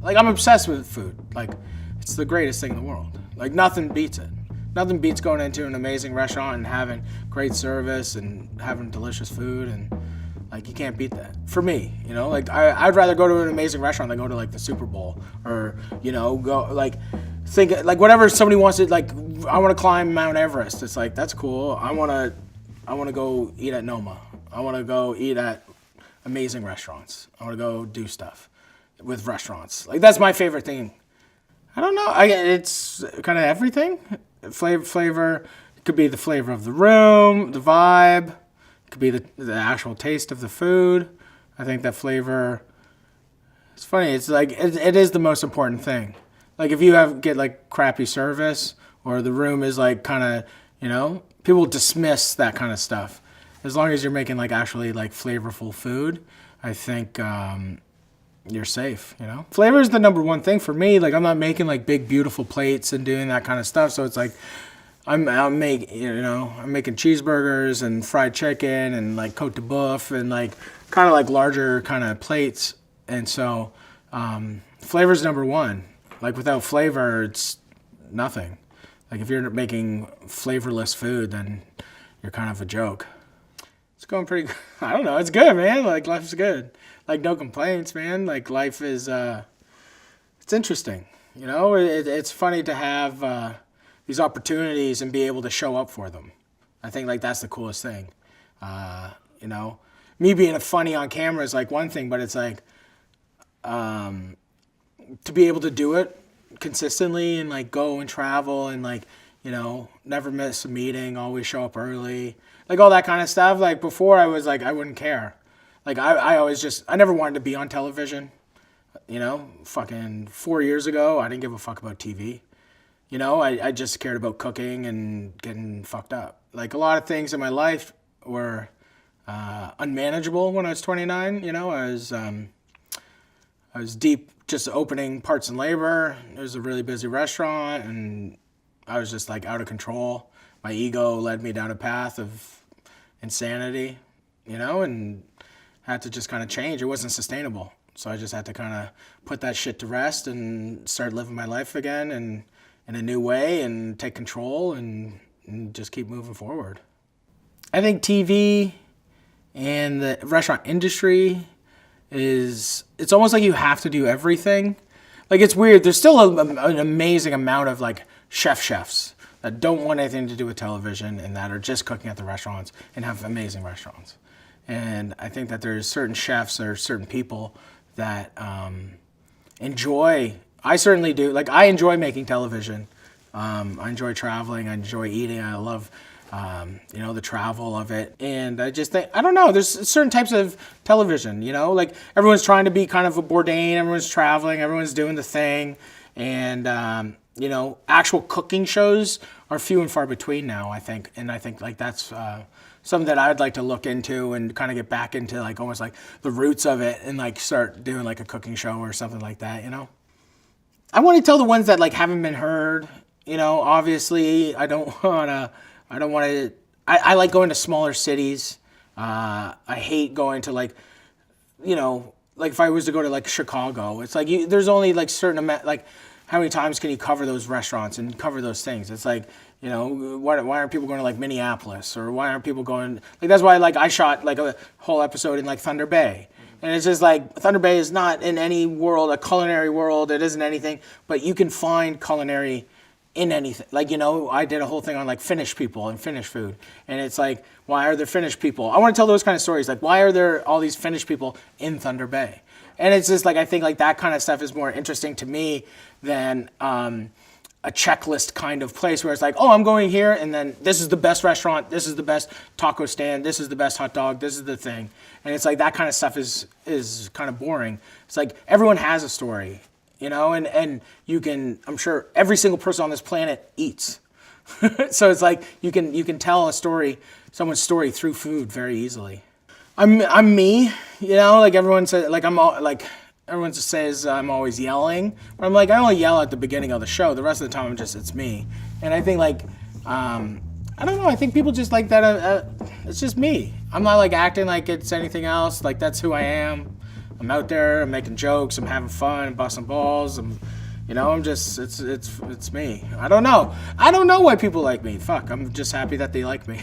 Like, I'm obsessed with food. Like, it's the greatest thing in the world. Like, nothing beats it. Nothing beats going into an amazing restaurant and having great service and having delicious food, and like, you can't beat that. For me, you know, like, I'd rather go to an amazing restaurant than go to like the Super Bowl, or, you know, go like, think like whatever somebody wants to, like, I want to climb Mount Everest. It's like, that's cool. I want to go eat at Noma. I want to go eat at amazing restaurants. I want to go do stuff with restaurants. Like, that's my favorite thing. I don't know. It's kind of everything. Flavor. It could be the flavor of the room, the vibe. It could be the actual taste of the food. I think that flavor. It's funny. It's like it is the most important thing. Like, if you get like crappy service, or the room is like kind of, you know, people dismiss that kind of stuff. As long as you're making like actually like flavorful food, I think you're safe, you know? Flavor is the number one thing for me. Like, I'm not making like big, beautiful plates and doing that kind of stuff. So it's like, I'm making cheeseburgers and fried chicken and like Côte de Boeuf and like kind of like larger kind of plates. And so flavor is number one. Like, without flavor, it's nothing. Like, if you're making flavorless food, then you're kind of a joke. It's going pretty good. I don't know. It's good, man. Like, life's good. Like, no complaints, man. Like, life is, it's interesting. You know, it's funny to have these opportunities and be able to show up for them. I think, like, that's the coolest thing. You know, me being funny on camera is, like, one thing, but it's, like, to be able to do it consistently and, like, go and travel and, like, you know, never miss a meeting, always show up early. Like, all that kind of stuff. Like, before I was, like, I wouldn't care. Like, I always I never wanted to be on television. You know, fucking 4 years ago, I didn't give a fuck about TV. You know, I just cared about cooking and getting fucked up. Like, a lot of things in my life were unmanageable when I was 29. You know, I was deep just opening parts and labor. It was a really busy restaurant, and I was just, like, out of control. My ego led me down a path of insanity, you know, and had to just kind of change. It wasn't sustainable. So I just had to kind of put that shit to rest and start living my life again and in a new way and take control and just keep moving forward. I think TV and the restaurant industry it's almost like you have to do everything. Like, it's weird. There's still an amazing amount of, like, chefs that don't want anything to do with television and that are just cooking at the restaurants and have amazing restaurants. And I think that there's certain chefs or certain people that enjoy, I certainly do, like, I enjoy making television. I enjoy traveling, I enjoy eating, I love, you know, the travel of it. And I just think, I don't know, there's certain types of television, you know, like, everyone's trying to be kind of a Bourdain, everyone's traveling, everyone's doing the thing. And, you know, actual cooking shows are few and far between now, I think. And I think, like, that's something that I'd like to look into and kind of get back into, like, almost like the roots of it and, like, start doing, like, a cooking show or something like that, you know? I want to tell the ones that, like, haven't been heard, you know. Obviously, I like going to smaller cities. I hate going to, like, you know, like, if I was to go to, like, Chicago, it's like, there's only, like, certain amount, like, how many times can you cover those restaurants and cover those things? It's like, you know, why aren't people going to, like, Minneapolis? Or why aren't people going, like, that's why, like, I shot, like, a whole episode in, like, Thunder Bay. And it's just like, Thunder Bay is not in any world, a culinary world, it isn't anything, but you can find culinary in anything. Like, you know, I did a whole thing on, like, Finnish people and Finnish food. And it's like, why are there Finnish people? I want to tell those kind of stories. Like, why are there all these Finnish people in Thunder Bay? And it's just like, I think, like, that kind of stuff is more interesting to me than a checklist kind of place where it's like, oh, I'm going here, and then this is the best restaurant, this is the best taco stand, this is the best hot dog, this is the thing. And it's like, that kind of stuff is kind of boring. It's like, everyone has a story, you know, and you can, I'm sure every single person on this planet eats. So it's like, you can tell someone's story through food very easily. I'm me, you know, like, everyone says, like, everyone just says I'm always yelling, but I'm like, I only yell at the beginning of the show. The rest of the time, it's me. And I think, like, I don't know, I think people just like that, it's just me. I'm not, like, acting like it's anything else, like, that's who I am. I'm out there, I'm making jokes, I'm having fun, I'm busting balls, I'm just, it's me. I don't know why people like me. Fuck, I'm just happy that they like me.